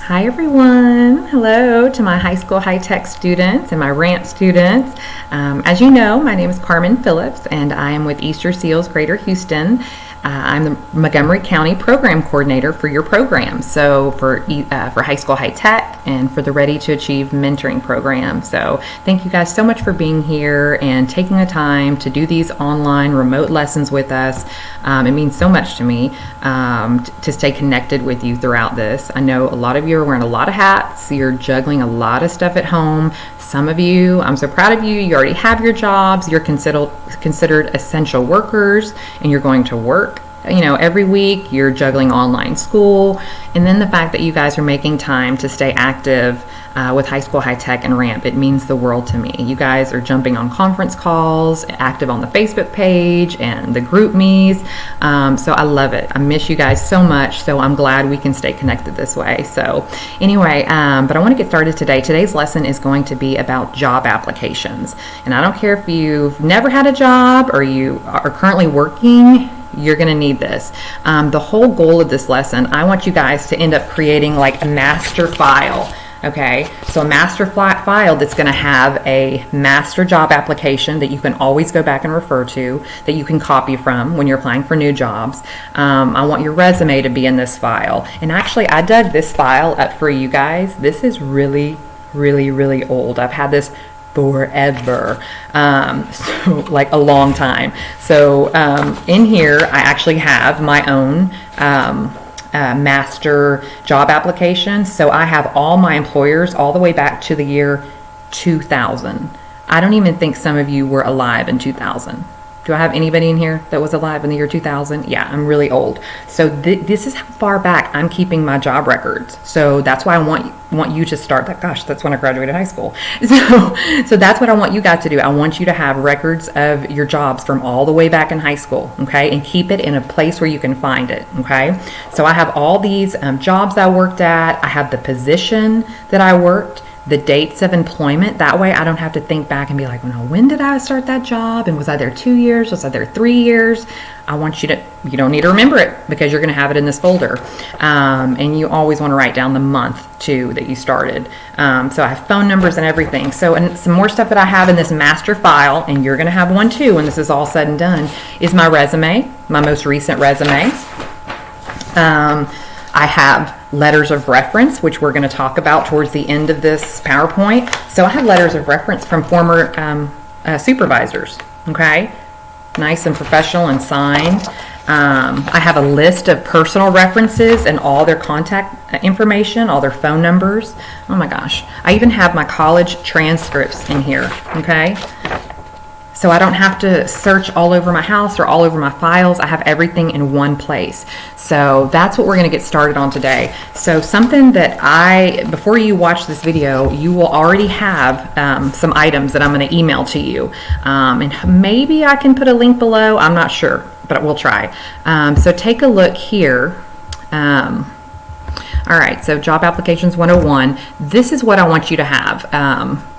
Hi everyone. Hello to my high school high-tech students and my RAMP students. As you know, my name is Carmen Phillips and I am with Easter Seals Greater Houston. I'm the Montgomery County Program Coordinator for your program, so for high school high-tech and for the Ready to Achieve mentoring program. So thank you guys so much for being here and taking the time to do these online remote lessons with us. It means so much to me to stay connected with you throughout this. I know a lot of you are wearing a lot of hats. You're juggling a lot of stuff at home. Some of you, I'm so proud of you. You already have your jobs. You're considered essential workers, and you're going to work. Every week. You're juggling online school, and then the fact that you guys are making time to stay active with high school high-tech and RAMP, it means the world to me. You guys are jumping on conference calls, active on the Facebook page and the group me's, so I love it. I miss you guys so much, so I'm glad we can stay connected this way. So anyway, but I want to get started today. Today's lesson is going to be about job applications, and I don't care if you've never had a job or you are currently working. You're going to need this. The whole goal of this lesson, I want you guys to end up creating like a master file. Okay, so a master file that's going to have a master job application that you can always go back and refer to, that you can copy from when you're applying for new jobs. I want your resume to be in this file. And actually, I dug this file up for you guys. This is really, really, really old. I've had this forever, so like a long time. So in here, I actually have my own master job application. So I have all my employers all the way back to the year 2000. I don't even think some of you were alive in 2000. Do I have anybody in here that was alive in the year 2000? Yeah, I'm really old. So this is how far back I'm keeping my job records. So that's why I want you to start that. Gosh, that's when I graduated high school. So that's what I want you guys to do. I want you to have records of your jobs from all the way back in high school, okay? And keep it in a place where you can find it, okay? So I have all these jobs I worked at. I have the position that I worked, the dates of employment. That way I don't have to think back and be like, well, when did I start that job? And was I there 2 years? Was I there 3 years? I want you don't need to remember it because you're going to have it in this folder. And you always want to write down the month too that you started. So I have phone numbers and everything. So, and some more stuff that I have in this master file, and you're going to have one too when this is all said and done, is my resume, my most recent resume. I have letters of reference, which we're going to talk about towards the end of this PowerPoint. So I have letters of reference from former supervisors, okay? Nice and professional and signed. I have a list of personal references and all their contact information, all their phone numbers. Oh my gosh. I even have my college transcripts in here, okay? So I don't have to search all over my house or all over my files. I have everything in one place. So that's what we're going to get started on today. So something that before you watch this video, you will already have some items that I'm going to email to you. And maybe I can put a link below. I'm not sure, but we'll try. So take a look here. All right, so Job Applications 101, this is what I want you to have,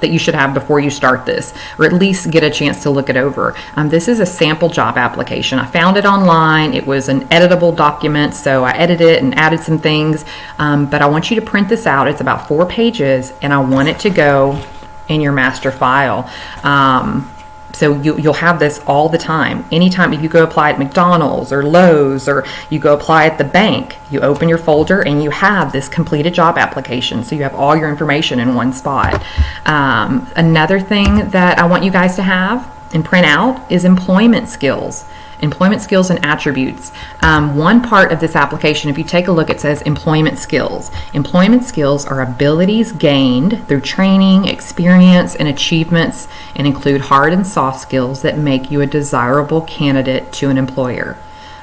that you should have before you start this, or at least get a chance to look it over. This is a sample job application. I found it online. It was an editable document, so I edited it and added some things, but I want you to print this out. It's about 4 pages, and I want it to go in your master file. So you'll have this all the time. Anytime if you go apply at McDonald's or Lowe's or you go apply at the bank, you open your folder and you have this completed job application. So you have all your information in one spot. Another thing that I want you guys to have and print out is employment skills. Employment skills and attributes. One part of this application, if you take a look, it says employment skills. Employment skills are abilities gained through training, experience, and achievements, and include hard and soft skills that make you a desirable candidate to an employer.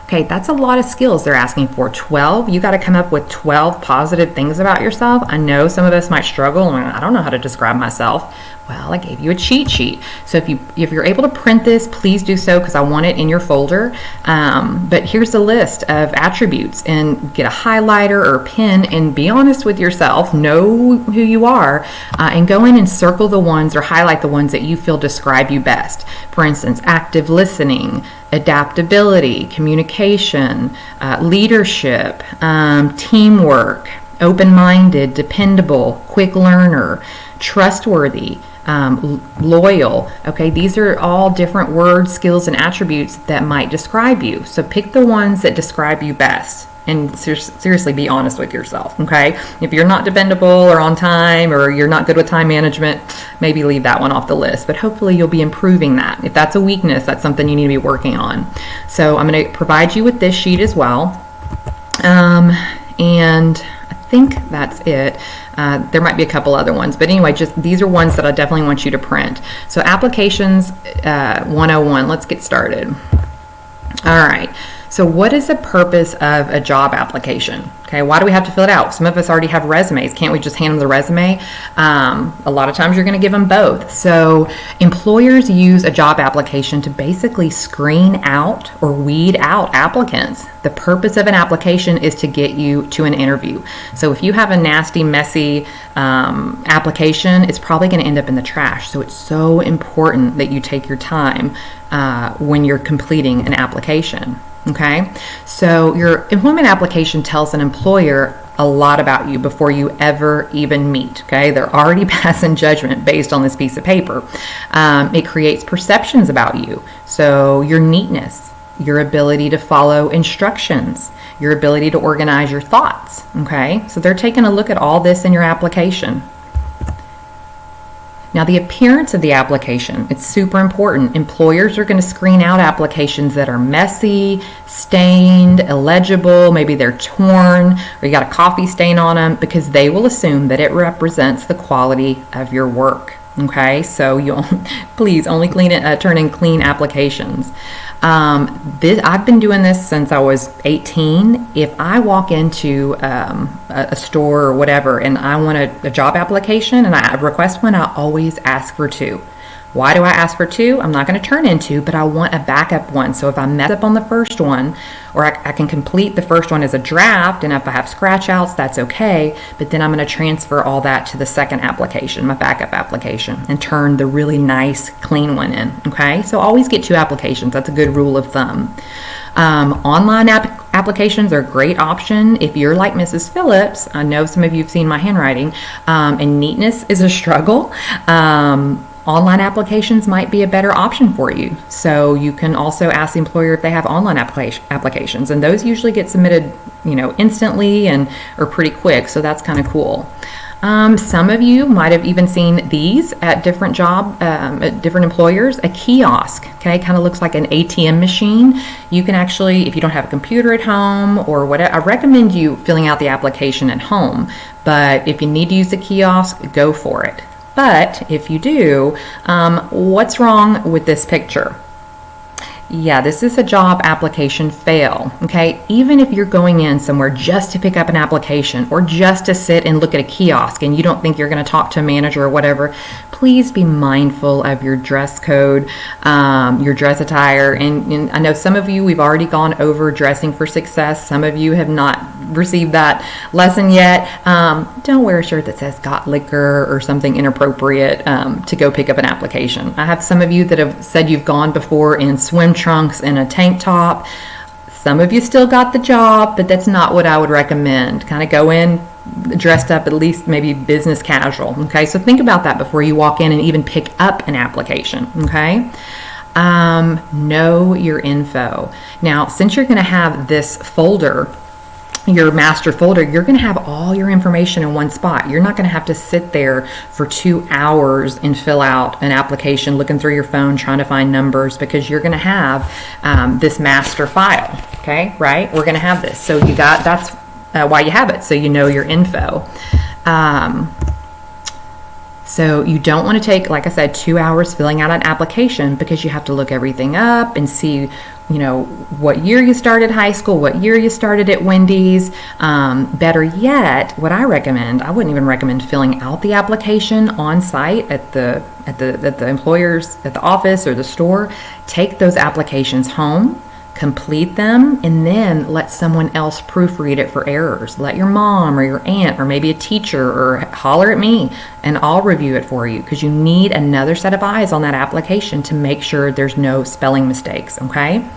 Okay, that's a lot of skills they're asking for. 12, you got to come up with 12 positive things about yourself. I know some of us might struggle, and I don't know how to describe myself. Well, I gave you a cheat sheet. So if you're able to print this, please do so because I want it in your folder. But here's the list of attributes, and get a highlighter or a pen and be honest with yourself, know who you are, and go in and circle the ones or highlight the ones that you feel describe you best. For instance, active listening, adaptability, communication, leadership, teamwork, open-minded, dependable, quick learner, trustworthy, loyal. Okay, these are all different words, skills, and attributes that might describe you. So pick the ones that describe you best. And seriously, be honest with yourself, okay? If you're not dependable or on time, or you're not good with time management, maybe leave that one off the list. But hopefully you'll be improving that. If that's a weakness, that's something you need to be working on. So I'm going to provide you with this sheet as well. And I think that's it. There might be a couple other ones, but anyway, just these are ones that I definitely want you to print. So applications 101, let's get started. All right. So what is the purpose of a job application? Okay, why do we have to fill it out? Some of us already have resumes. Can't we just hand them the resume? A lot of times you're going to give them both. So employers use a job application to basically screen out or weed out applicants. The purpose of an application is to get you to an interview. So if you have a nasty, messy application, it's probably going to end up in the trash. So it's so important that you take your time when you're completing an application. Okay, so your employment application tells an employer a lot about you before you ever even meet. Okay, they're already passing judgment based on this piece of paper. It creates perceptions about you. So your neatness, your ability to follow instructions, your ability to organize your thoughts. Okay, so they're taking a look at all this in your application. Now, the appearance of the application, it's super important. Employers are going to screen out applications that are messy, stained, illegible, maybe they're torn, or you got a coffee stain on them, because they will assume that it represents the quality of your work. Okay, so you'll please only turn in clean applications. I've been doing this since I was 18. If I walk into a store or whatever and I want a job application and I request one, I always ask for two. Why do I ask for two? I'm not going to turn in two, but I want a backup one. So if I mess up on the first one, or I can complete the first one as a draft, and if I have scratch outs, that's okay. But then I'm going to transfer all that to the second application, my backup application, and turn the really nice, clean one in. Okay, so always get two applications. That's a good rule of thumb. Online applications are a great option if you're like Mrs. Phillips. I know some of you have seen my handwriting, and neatness is a struggle. Online applications might be a better option for you. So you can also ask the employer if they have online applications, and those usually get submitted, instantly and or pretty quick. So that's kind of cool. Some of you might have even seen these at different at different employers. A kiosk, okay, kind of looks like an ATM machine. You can actually, if you don't have a computer at home or whatever, I recommend you filling out the application at home. But if you need to use a kiosk, go for it. But if you do, what's wrong with this picture? Yeah, this is a job application fail, okay? Even if you're going in somewhere just to pick up an application or just to sit and look at a kiosk and you don't think you're going to talk to a manager or whatever, please be mindful of your dress code, your dress attire. And I know some of you, we've already gone over dressing for success. Some of you have not received that lesson yet. Don't wear a shirt that says got liquor or something inappropriate to go pick up an application. I have some of you that have said you've gone before in swim trunks and a tank top. Some of you still got the job, but that's not what I would recommend. Kind of go in dressed up, at least maybe business casual. Okay, so think about that before you walk in and even pick up an application. Okay, know your info. Now, since you're going to have this folder, your master folder, you're going to have all your information in one spot. You're not going to have to sit there for 2 hours and fill out an application, looking through your phone, trying to find numbers, because you're going to have this master file. Okay, right? We're going to have this. So that's why you have it, so you know your info. So you don't want to take, like I said, 2 hours filling out an application, because you have to look everything up and see, what year you started high school, what year you started at Wendy's. Better yet, what I recommend, I wouldn't even recommend filling out the application on site at the employer's, at the office or the store. Take those applications home, complete them, and then let someone else proofread it for errors. Let your mom or your aunt or maybe a teacher, or holler at me and I'll review it for you, because you need another set of eyes on that application to make sure there's no spelling mistakes. Okay,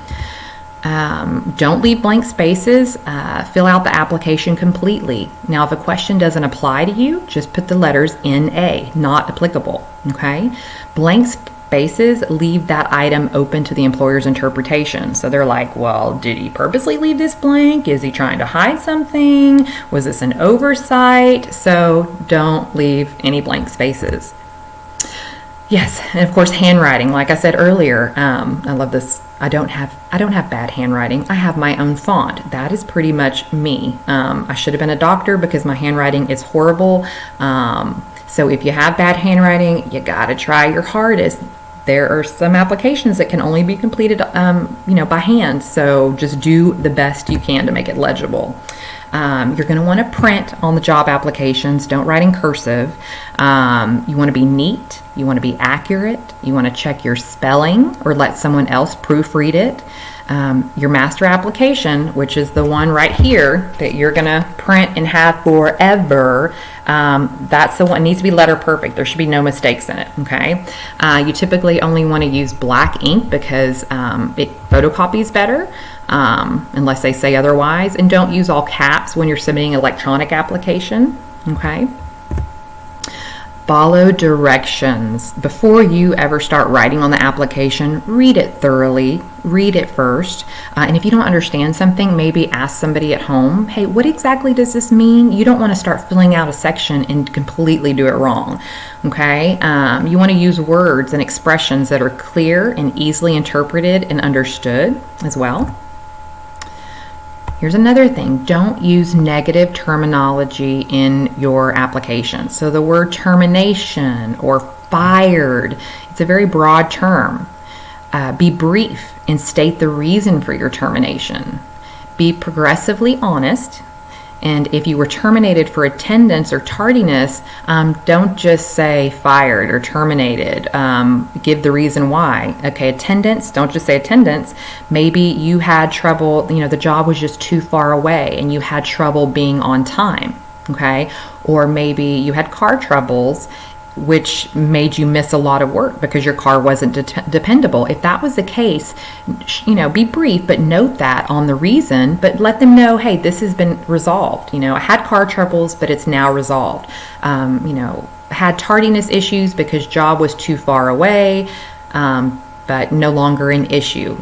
Don't leave blank spaces. Fill out the application completely. Now, if a question doesn't apply to you, just put the letters NA, not applicable, okay? Blank spaces leave that item open to the employer's interpretation. So they're like, well, did he purposely leave this blank? Is he trying to hide something? Was this an oversight? So don't leave any blank spaces. Yes, and of course, handwriting. Like I said earlier, I love this. I don't have bad handwriting. I have my own font. That is pretty much me. I should have been a doctor because my handwriting is horrible. So if you have bad handwriting, you got to try your hardest. There are some applications that can only be completed, by hand. So just do the best you can to make it legible. You're going to want to print on the job applications. Don't write in cursive. You want to be neat. You want to be accurate. You want to check your spelling or let someone else proofread it. Your master application, which is the one right here that you're going to print and have forever, that's the one. It needs to be letter perfect. There should be no mistakes in it, okay? You typically only want to use black ink because it photocopies better, unless they say otherwise. And don't use all caps when you're submitting an electronic application, okay? Follow directions. Before you ever start writing on the application, read it thoroughly. Read it first. And if you don't understand something, maybe ask somebody at home, hey, what exactly does this mean? You don't want to start filling out a section and completely do it wrong, okay? You want to use words and expressions that are clear and easily interpreted and understood as well. Here's another thing. Don't use negative terminology in your application. So the word termination or fired, it's a very broad term. Be brief and state the reason for your termination. Be progressively honest. And if you were terminated for attendance or tardiness, don't just say fired or terminated. Give the reason why. Okay, attendance, don't just say attendance. Maybe you had trouble, the job was just too far away and you had trouble being on time, okay? Or maybe you had car troubles, which made you miss a lot of work because your car wasn't dependable. If that was the case, be brief, but note that on the reason, but let them know, hey, this has been resolved. I had car troubles, but it's now resolved. Had tardiness issues because job was too far away, but no longer an issue,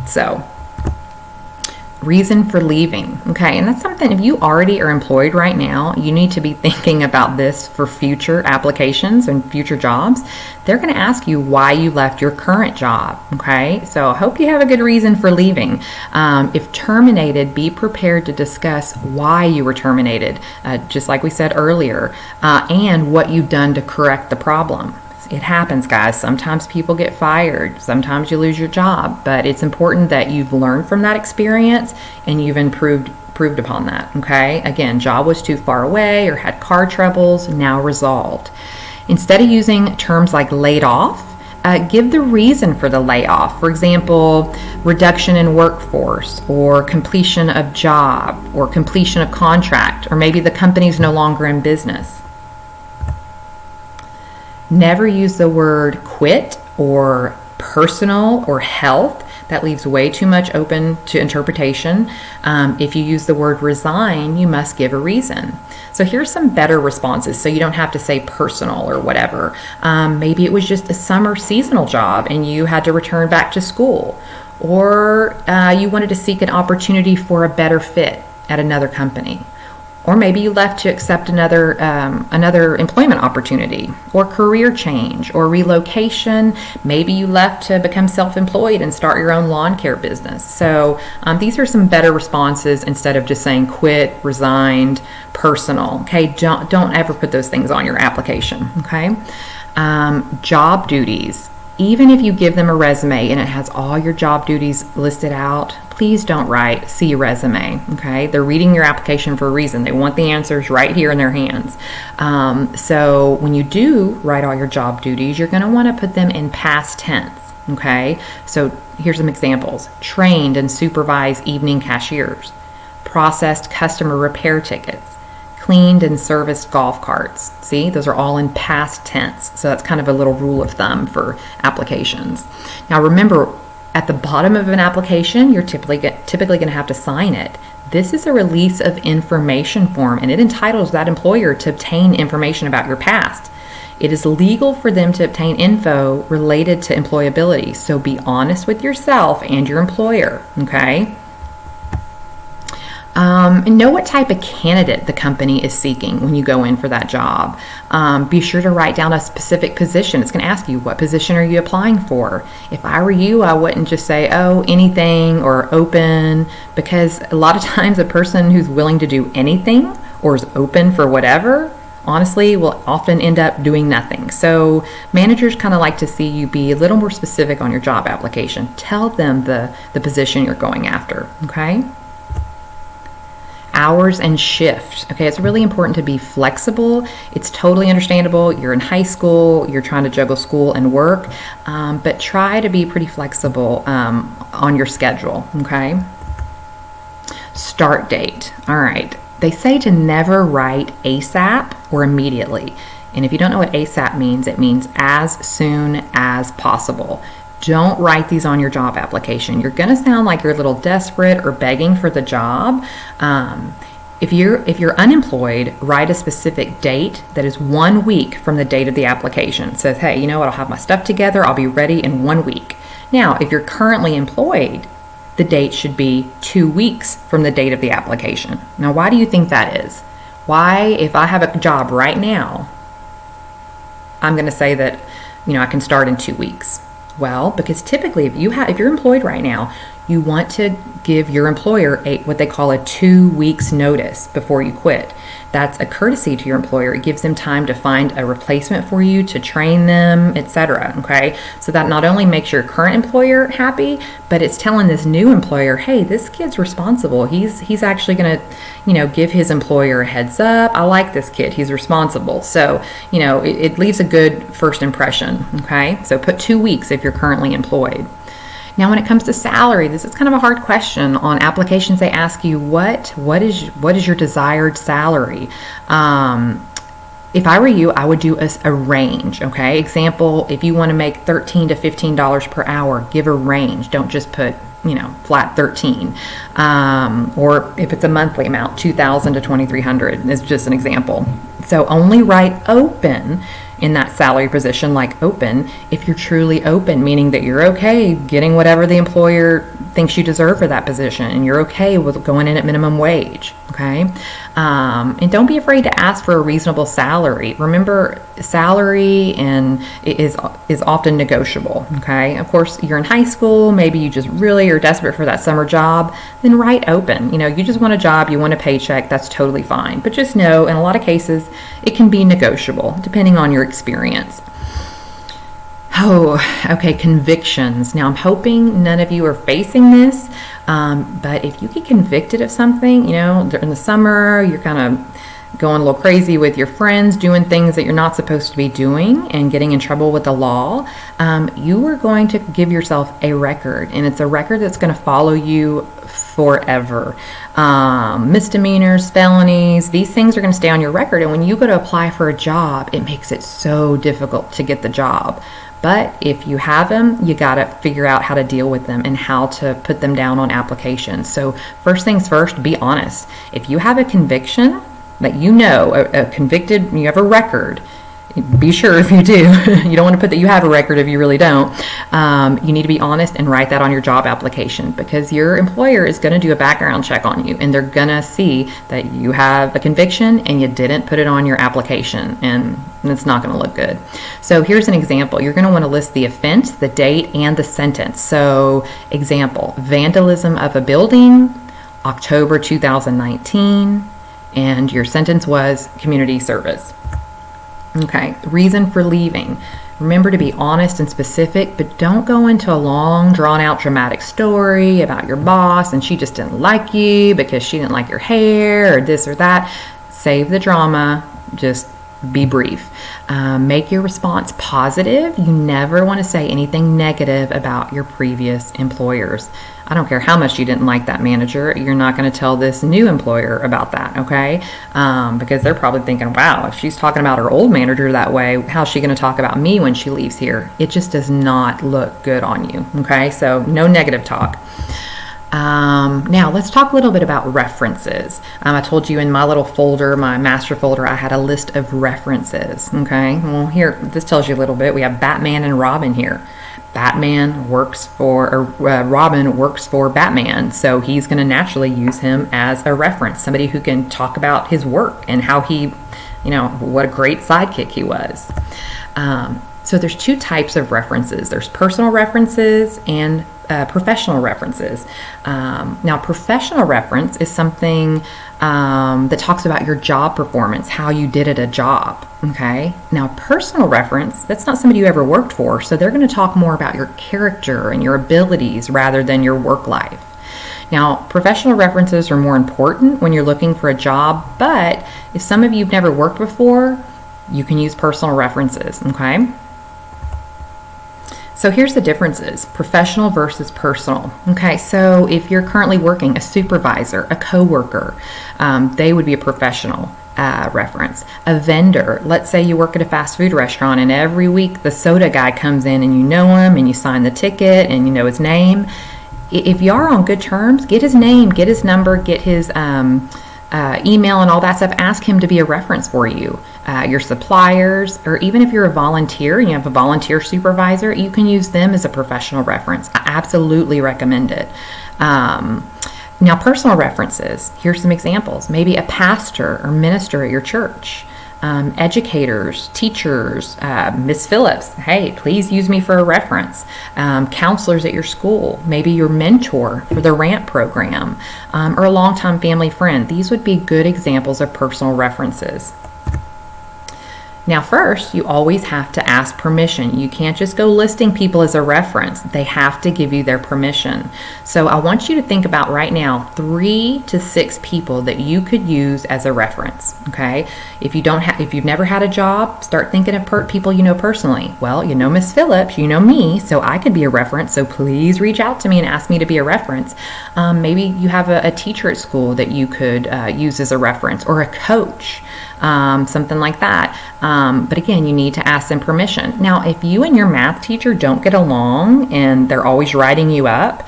so. Reason for leaving. Okay, and that's something, if you already are employed right now, you need to be thinking about this for future applications and future jobs. They're going to ask you why you left your current job. Okay, so I hope you have a good reason for leaving. If terminated, be prepared to discuss why you were terminated, just like we said earlier, and what you've done to correct the problem. It happens, guys. Sometimes people get fired. Sometimes you lose your job. But it's important that you've learned from that experience and you've improved upon that, okay? Again, job was too far away or had car troubles, now resolved. Instead of using terms like laid off, give the reason for the layoff. For example, reduction in workforce or completion of job or completion of contract, or maybe the company's no longer in business. Never use the word quit or personal or health. That leaves way too much open to interpretation. If you use the word resign, you must give a reason. So here's some better responses so you don't have to say personal or whatever. Maybe it was just a summer seasonal job and you had to return back to school. Or you wanted to seek an opportunity for a better fit at another company. Or maybe you left to accept another employment opportunity, or career change, or relocation. Maybe you left to become self-employed and start your own lawn care business. So these are some better responses instead of just saying quit, resigned, personal. Okay, don't ever put those things on your application. Okay, job duties. Even if you give them a resume and it has all your job duties listed out, please don't write, see your resume, okay? They're reading your application for a reason. They want the answers right here in their hands. So when you do write all your job duties, you're gonna wanna put them in past tense, okay? So here's some examples. Trained and supervised evening cashiers, processed customer repair tickets, cleaned and serviced golf carts. See, those are all in past tense. So that's kind of a little rule of thumb for applications. Now remember, At the bottom of an application, you're typically going to have to sign it. This is a release of information form, and it entitles that employer to obtain information about your past. It is legal for them to obtain info related to employability, so be honest with yourself and your employer, okay? And know what type of candidate the company is seeking when you go in for that job. Be sure to write down a specific position. It's going to ask you, what position are you applying for? If I were you, I wouldn't just say, oh, anything or open, because a lot of times a person who's willing to do anything or is open for whatever, honestly, will often end up doing nothing. So managers kind of like to see you be a little more specific on your job application. Tell them the position you're going after, okay? Hours and shift. Okay, it's really important to be flexible. It's totally understandable. You're in high school, you're trying to juggle school and work, but try to be pretty flexible on your schedule, okay? Start date. All right. They say to never write ASAP or immediately. And if you don't know what ASAP means, it means as soon as possible. Don't write these on your job application. You're going to sound like you're a little desperate or begging for the job. If you're unemployed, write a specific date that is 1 week from the date of the application. It says, hey, you know what? I'll have my stuff together. I'll be ready in 1 week. Now, if you're currently employed, the date should be 2 weeks from the date of the application. Now, why do you think that is? Why, if I have a job right now, I'm going to say that, I can start in 2 weeks? Well, because typically if you're employed right now, you want to give your employer what they call a 2 weeks notice before you quit. That's a courtesy to your employer. It gives them time to find a replacement for you, to train them, etc. Okay, so that not only makes your current employer happy, but it's telling this new employer, hey, this kid's responsible. He's actually going to, give his employer a heads up. I like this kid. He's responsible. So, it leaves a good first impression. Okay, so put 2 weeks if you're currently employed. Now, when it comes to salary, this is kind of a hard question. On applications, they ask you, what is your desired salary? If I were you, I would do a range, okay? Example, if you want to make $13 to $15 per hour, give a range. Don't just put, flat 13. Or if it's a monthly amount, $2,000 to $2,300 is just an example. So only write open in that salary position, like open, if you're truly open, meaning that you're okay getting whatever the employer thinks you deserve for that position, and you're okay with going in at minimum wage, okay? And don't be afraid to ask for a reasonable salary. Remember, salary is often negotiable, okay? Of course, you're in high school, maybe you just really are desperate for that summer job, then write open. You just want a job, you want a paycheck, that's totally fine. But just know, in a lot of cases, it can be negotiable, depending on your experience. Oh, okay, convictions. Now, I'm hoping none of you are facing this, but if you get convicted of something, during the summer, you're kind of going a little crazy with your friends, doing things that you're not supposed to be doing and getting in trouble with the law, you are going to give yourself a record, and it's a record that's going to follow you forever. Misdemeanors, felonies, these things are going to stay on your record, and when you go to apply for a job, it makes it so difficult to get the job. But if you have them, you got to figure out how to deal with them and how to put them down on applications. So first things first, be honest. If you have a conviction that a convicted, you have a record, be sure if you do, you don't want to put that you have a record if you really don't. You need to be honest and write that on your job application, because your employer is going to do a background check on you, and they're going to see that you have a conviction and you didn't put it on your application, and it's not going to look good. So here's an example. You're going to want to list the offense, the date, and the sentence. So example, vandalism of a building, October 2019, and your sentence was community service. Okay, reason for leaving. Remember to be honest and specific, but don't go into a long, drawn-out, dramatic story about your boss and she just didn't like you because she didn't like your hair or this or that. Save the drama. Just be brief. Make your response positive. You never want to say anything negative about your previous employers. I don't care how much you didn't like that manager. You're not going to tell this new employer about that, okay? Because they're probably thinking, wow, if she's talking about her old manager that way, how's she going to talk about me when she leaves here? It just does not look good on you, okay? So no negative talk. Now let's talk a little bit about references. I told you in my little folder, my master folder, I had a list of references. Okay, well here, this tells you a little bit. We have Batman and Robin here. Robin works for Batman, so he's going to naturally use him as a reference, somebody who can talk about his work and how he, what a great sidekick he was. So there's two types of references. There's personal references and professional references. Now, professional reference is something that talks about your job performance, how you did at a job. Okay. Now, personal reference, that's not somebody you ever worked for, so they're going to talk more about your character and your abilities rather than your work life. Now, professional references are more important when you're looking for a job, but if some of you've never worked before, you can use personal references. Okay. So here's the differences, professional versus personal. Okay, so if you're currently working, a supervisor, a coworker, they would be a professional reference. A vendor, let's say you work at a fast food restaurant and every week the soda guy comes in and you know him and you sign the ticket and you know his name. If you are on good terms, get his name, get his number, get his email and all that stuff. Ask him to be a reference for you. Your suppliers, or even if you're a volunteer and you have a volunteer supervisor, you can use them as a professional reference. I absolutely recommend it. Now, personal references, here's some examples. Maybe a pastor or minister at your church, educators, teachers, Miss Phillips, hey, please use me for a reference. Counselors at your school, maybe your mentor for the RAMP program, or a longtime family friend. These would be good examples of personal references. Now, first, you always have to ask permission. You can't just go listing people as a reference. They have to give you their permission. So I want you to think about right now 3 to 6 people that you could use as a reference. Okay? If you've never had a job, start thinking of people you know personally. Well, you know Miss Phillips, you know me, so I could be a reference. So please reach out to me and ask me to be a reference. Maybe you have a teacher at school that you could use as a reference, or a coach. Something like that. But again, you need to ask them permission. Now, if you and your math teacher don't get along and they're always writing you up,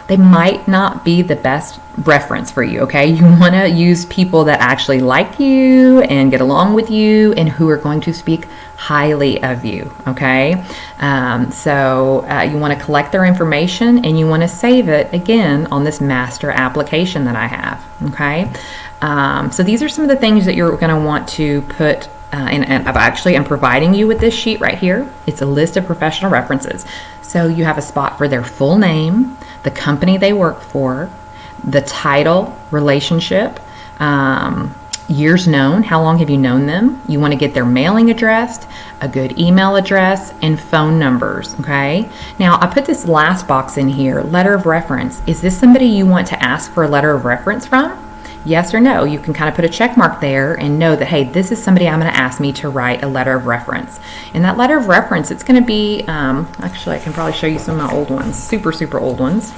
they might not be the best reference for you, okay? You want to use people that actually like you and get along with you and who are going to speak highly of you, okay? So you want to collect their information and you want to save it, again, on this master application that I have, okay? So these are some of the things that you're going to want to put and I'm providing you with this sheet right here. It's a list of professional references. So you have a spot for their full name, the company they work for, the title, relationship, years known, how long have you known them? You want to get their mailing address, a good email address, and phone numbers, okay? Now, I put this last box in here, letter of reference. Is this somebody you want to ask for a letter of reference from? Yes or no. You can kind of put a check mark there and know that, hey, this is somebody I'm going to ask me to write a letter of reference. And that letter of reference, it's going to be, actually, I can probably show you some of my old ones, super, super old ones.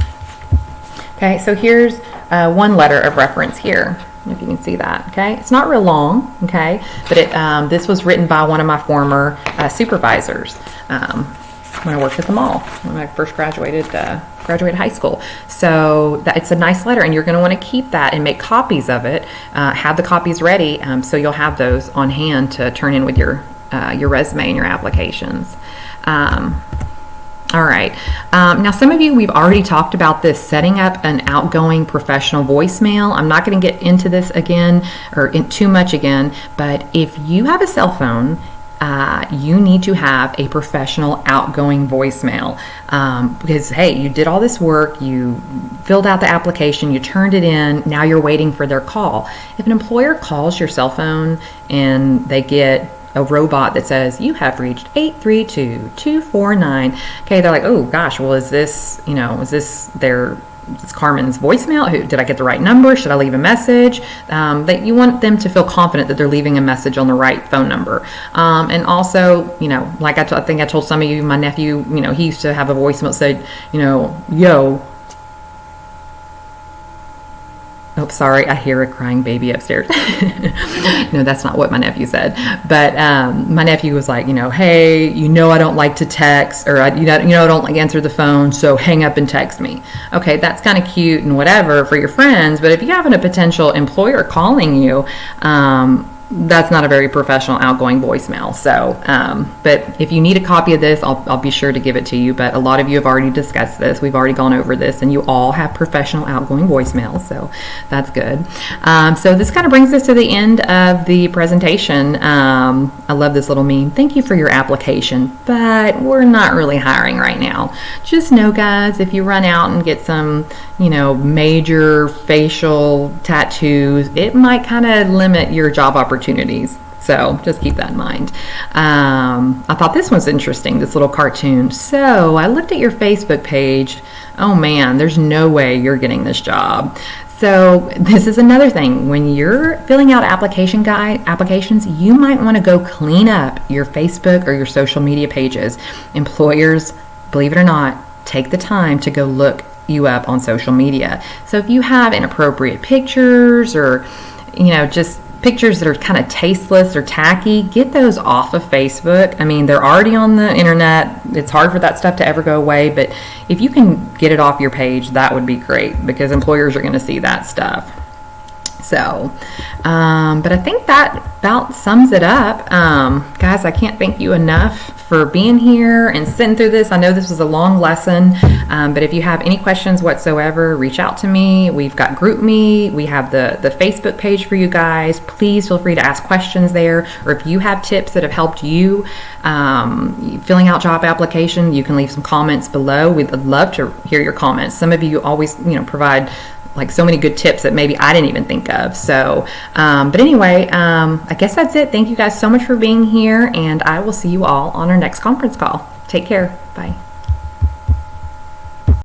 Okay, so here's one letter of reference here, if you can see that, okay? It's not real long, okay? But this was written by one of my former supervisors when I worked at the mall, when I first graduated high school. So it's a nice letter, and you're going to want to keep that and make copies of it. Have the copies ready, so you'll have those on hand to turn in with your resume and your applications. All right. Now, some of you, we've already talked about this, setting up an outgoing professional voicemail. I'm not going to get into this again or too much again, but if you have a cell phone, you need to have a professional outgoing voicemail because, hey, you did all this work, you filled out the application, you turned it in, now you're waiting for their call. If an employer calls your cell phone and they get a robot that says, you have reached 832-249, okay, they're like, oh gosh, well, is this their it's Carmen's voicemail. Did I get the right number? Should I leave a message? That you want them to feel confident that they're leaving a message on the right phone number. And also, like I think I told some of you, my nephew, he used to have a voicemail that said, yo. Oh, sorry, I hear a crying baby upstairs. No, that's not what my nephew said. But my nephew was like, hey, I don't like to text, or I don't like answer the phone, so hang up and text me. Okay, that's kind of cute and whatever for your friends, but if you have a potential employer calling you, that's not a very professional outgoing voicemail. So, but if you need a copy of this, I'll be sure to give it to you. But a lot of you have already discussed this. We've already gone over this, and you all have professional outgoing voicemails. So that's good. So this kind of brings us to the end of the presentation. I love this little meme. Thank you for your application, but we're not really hiring right now. Just know, guys, if you run out and get some, major facial tattoos, it might kind of limit your job opportunities. So just keep that in mind. I thought this was interesting, this little cartoon. So I looked at your Facebook page. Oh man, there's no way you're getting this job. So this is another thing. When you're filling out applications, you might want to go clean up your Facebook or your social media pages. Employers, believe it or not, take the time to go look you up on social media. So if you have inappropriate pictures or, just pictures that are kind of tasteless or tacky, get those off of Facebook. I mean, they're already on the internet. It's hard for that stuff to ever go away, but if you can get it off your page, that would be great because employers are going to see that stuff. So, but I think that about sums it up. Guys, I can't thank you enough for being here and sitting through this. I know this was a long lesson, but if you have any questions whatsoever, reach out to me. We've got GroupMe. We have the Facebook page for you guys. Please feel free to ask questions there, or if you have tips that have helped you filling out job application, you can leave some comments below. We'd love to hear your comments. Some of you always, provide like so many good tips that maybe I didn't even think of. So, but anyway, I guess that's it. Thank you guys so much for being here, and I will see you all on our next conference call. Take care. Bye.